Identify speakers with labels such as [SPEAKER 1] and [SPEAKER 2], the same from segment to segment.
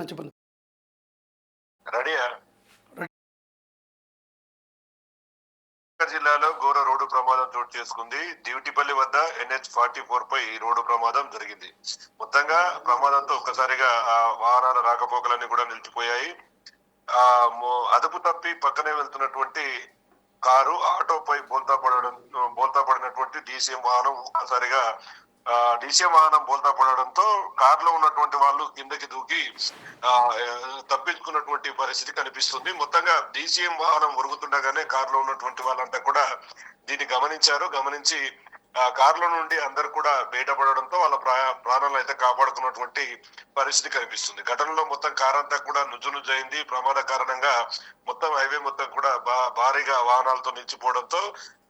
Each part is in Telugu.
[SPEAKER 1] చెప్పండి.
[SPEAKER 2] రెడీయా?
[SPEAKER 1] రెడ్
[SPEAKER 2] జిల్లాలో ఘోర రోడ్డు ప్రమాదం చోటు చేసుకుంది. దివిటిపల్లి వద్ద NH-44 పై ఈ రోడ్డు ప్రమాదం జరిగింది. మొత్తంగా ప్రమాదంతో ఒక్కసారిగా ఆ వాహనాల రాకపోకలన్నీ కూడా నిలిచిపోయాయి. అదుపు తప్పి పక్కనే వెళ్తున్నటువంటి కారు ఆటోపై బోల్తా పడినటువంటి DCM వాహనం ఒక్కసారిగా DCM వాహనం బోల్తా పడడంతో కారులో ఉన్నటువంటి వాళ్ళు కిందకి దూకి ఆ తప్పించుకున్నటువంటి పరిస్థితి కనిపిస్తుంది. మొత్తంగా DCM వాహనం ఉరుగుతుండగానే కారులో ఉన్నటువంటి వాళ్ళంతా కూడా దీన్ని గమనించి ఆ కారులో నుండి అందరు కూడా బయటపడడంతో వాళ్ళ ప్రాణాలు అయితే కాపాడుకున్నటువంటి పరిస్థితి కనిపిస్తుంది. ఘటనలో మొత్తం కారు అంతా కూడా నుజ్జునుజ్జయింది. ప్రమాద కారణంగా మొత్తం హైవే మొత్తం కూడా భారీగా వాహనాలతో నిలిచిపోవడంతో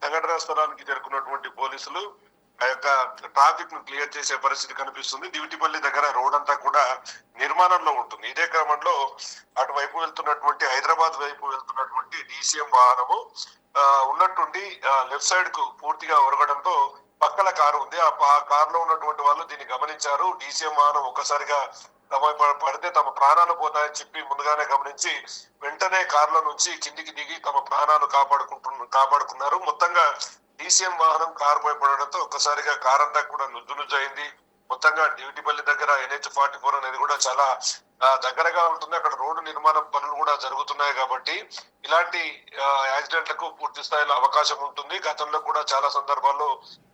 [SPEAKER 2] సంఘటనా స్థలానికి చేరుకున్నటువంటి పోలీసులు ఆ యొక్క ట్రాఫిక్ ను క్లియర్ చేసే పరిస్థితి కనిపిస్తుంది. దివిటిపల్లి దగ్గర రోడ్ అంతా కూడా నిర్మాణంలో ఉంటుంది. ఇదే క్రమంలో అటువైపు వెళ్తున్నటువంటి హైదరాబాద్ వైపు వెళ్తున్నటువంటి DCM వాహనము ఉన్నట్టుండి లెఫ్ట్ సైడ్ కు పూర్తిగా ఒరగడంతో పక్కన కారు ఉంది. ఆ కారులో ఉన్నటువంటి వాళ్ళు దీన్ని గమనించారు. DCM వాహనం ఒక్కసారిగా పడితే తమ ప్రాణాలు పోతాయని చెప్పి ముందుగానే గమనించి వెంటనే కారులో నుంచి కిందికి దిగి తమ ప్రాణాలు కాపాడుకున్నారు. మొత్తంగా DCM వాహనం కారు పై పడడంతో ఒక్కసారిగా కార్ అంతా కూడా నుజ్జునుజ్జయింది. మొత్తంగా దివిటిపల్లి దగ్గర NH-44 అనేది కూడా చాలా దగ్గరగా ఉంటుంది. అక్కడ రోడ్డు నిర్మాణ పనులు కూడా జరుగుతున్నాయి కాబట్టి ఇలాంటి యాక్సిడెంట్లకు పూర్తి స్థాయిలో అవకాశం ఉంటుంది. గతంలో కూడా చాలా సందర్భాల్లో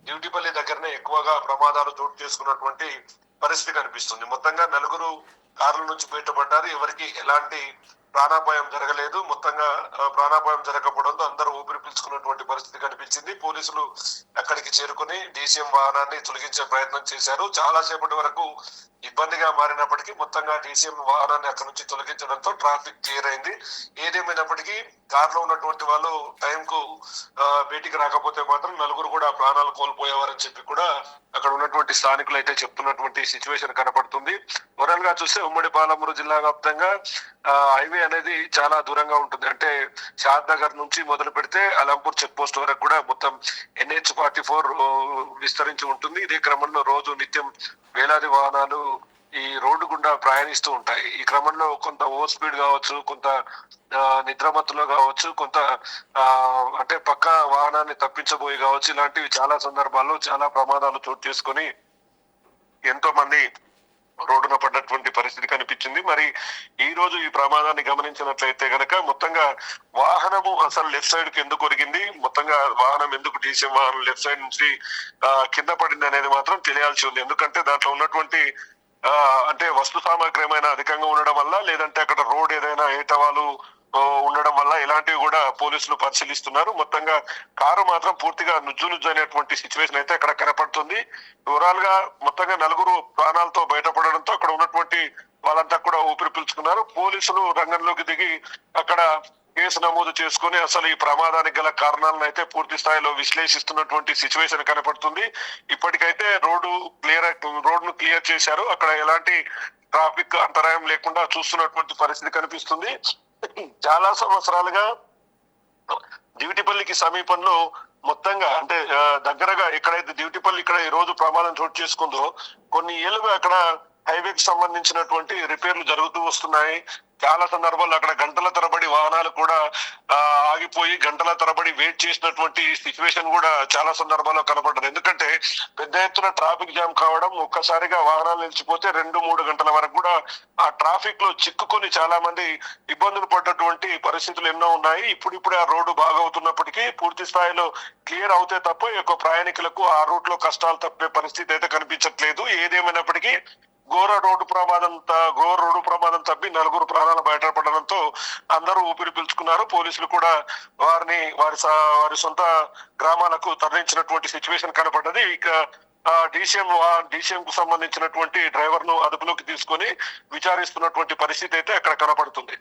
[SPEAKER 2] దివిటిపల్లి దగ్గరనే ఎక్కువగా ప్రమాదాలు చోటు చేసుకున్నటువంటి పరిస్థితి కనిపిస్తుంది. మొత్తంగా నలుగురు కార్ల నుంచి బయటపడ్డారు. ఎవరికి ఎలాంటి ప్రాణాపాయం జరగలేదు. మొత్తంగా ప్రాణాపాయం జరగకపోవడంతో అందరూ ఊపిరి పీల్చుకున్నటువంటి పరిస్థితి కనిపించింది. పోలీసులు అక్కడికి చేరుకుని DCM వాహనాన్ని తొలగించే ప్రయత్నం చేశారు. చాలా సేపటి వరకు ఇబ్బందిగా మారినప్పటికీ మొత్తంగా DCM వాహనాన్ని అక్కడి నుంచి తొలగించడంతో ట్రాఫిక్ క్లియర్ అయింది. ఏదేమైనప్పటికీ కారులో ఉన్నటువంటి వాళ్ళు టైంకు బయటికి రాకపోతే మాత్రం నలుగురు కూడా ప్రాణాలు కోల్పోయేవారని చెప్పి కూడా అక్కడ ఉన్నటువంటి స్థానికులు అయితే చెప్తున్నటువంటి సిచ్యువేషన్ కనపడుతుంది. ఓవరాల్ గా చూస్తే ఉమ్మడి పాలమూరు జిల్లా వ్యాప్తంగా హైవే అనేది చాలా దూరంగా ఉంటుంది. అంటే షాద్ నగర్ నుంచి మొదలు పెడితే అలంపూర్ చెక్ పోస్ట్ వరకు కూడా మొత్తం NH-44 విస్తరించి ఉంటుంది. ఇదే క్రమంలో రోజు నిత్యం వేలాది వాహనాలు ఈ రోడ్డు గుండా ప్రయాణిస్తూ ఉంటాయి. ఈ క్రమంలో కొంత ఓవర్ స్పీడ్ కావచ్చు, కొంత నిద్రమత్తులో కావచ్చు, కొంత అంటే పక్క వాహనాన్ని తప్పించబోయి కావచ్చు, ఇలాంటివి చాలా సందర్భాల్లో చాలా ప్రమాదాలు చోటు చేసుకొని ఎంతో మంది రోడ్డున పడ్డటువంటి పరిస్థితి కనిపించింది. మరి ఈ రోజు ఈ ప్రమాదాన్ని గమనించినట్లయితే గనక మొత్తంగా వాహనము అసలు లెఫ్ట్ సైడ్ కి ఎందుకు ఒరిగింది, మొత్తంగా వాహనం ఎందుకు DCM వాహనం లెఫ్ట్ సైడ్ నుంచి కింద పడింది అనేది మాత్రం తెలియాల్సి ఉంది. ఎందుకంటే దాంట్లో ఉన్నటువంటి అంటే వస్తు సామాగ్రి ఏమైనా అధికంగా ఉండడం వల్ల, లేదంటే అక్కడ రోడ్ ఏదైనా ఏటవాలు ఉండడం వల్ల ఇలాంటివి కూడా పోలీసులు పరిశీలిస్తున్నారు. మొత్తంగా కారు మాత్రం పూర్తిగా నుజ్జు అనేటువంటి సిచ్యువేషన్ అయితే అక్కడ కనపడుతుంది. ఓవరాల్ గా మొత్తంగా నలుగురు ప్రాణాలతో బయటపడడంతో అక్కడ ఉన్నటువంటి వాళ్ళంతా కూడా ఊపిరి పీల్చుకున్నారు. పోలీసులు రంగంలోకి దిగి అక్కడ కేసు నమోదు చేసుకుని అసలు ఈ ప్రమాదానికి గల కారణాలను అయితే పూర్తి స్థాయిలో విశ్లేషిస్తున్నటువంటి సిచ్యువేషన్ కనపడుతుంది. ఇప్పటికైతే రోడ్డును క్లియర్ చేశారు. అక్కడ ఎలాంటి ట్రాఫిక్ అంతరాయం లేకుండా చూస్తున్నటువంటి పరిస్థితి కనిపిస్తుంది. చాలా సంవత్సరాలుగా దివిటిపల్లికి సమీపంలో మొత్తంగా అంటే దగ్గరగా ఎక్కడైతే దివిటిపల్లి ఇక్కడ ఈ రోజు ప్రమాదం చోటు చేసుకుందో కొన్ని ఏళ్ళుగా అక్కడ హైవేకి సంబంధించినటువంటి రిపేర్లు జరుగుతూ వస్తున్నాయి. చాలా సందర్భాల్లో అక్కడ గంటల తరబడి వాహనాలు కూడా ఆగిపోయి గంటల తరబడి వెయిట్ చేసినటువంటి సిచ్యువేషన్ కూడా చాలా సందర్భాల్లో కనపడ్డది. ఎందుకంటే పెద్ద ఎత్తున ట్రాఫిక్ జామ్ కావడం, ఒక్కసారిగా వాహనాలు నిలిచిపోతే 2-3 గంటల వరకు కూడా ఆ ట్రాఫిక్ లో చిక్కుకొని చాలా మంది ఇబ్బందులు పడ్డటువంటి పరిస్థితులు ఎన్నో ఉన్నాయి. ఇప్పుడిప్పుడే ఆ రోడ్డు బాగవుతున్నప్పటికీ పూర్తి స్థాయిలో క్లియర్ అవుతే తప్ప ఈ యొక్క ప్రయాణికులకు ఆ రూట్ లో కష్టాలు తప్పే పరిస్థితి అయితే కనిపించట్లేదు. ఏదేమైనప్పటికీ ఘోర రోడ్డు ప్రమాదం తప్పి నలుగురు ప్రాణాలు బయటపడడంతో అందరూ ఊపిరి పీల్చుకున్నారు. పోలీసులు కూడా వారి సొంత గ్రామాలకు తరలించినటువంటి సిచ్యువేషన్ కనపడ్డది. ఇక DCM కు సంబంధించినటువంటి డ్రైవర్ ను అదుపులోకి తీసుకొని విచారిస్తున్నటువంటి పరిస్థితి అయితే అక్కడ కనపడుతుంది.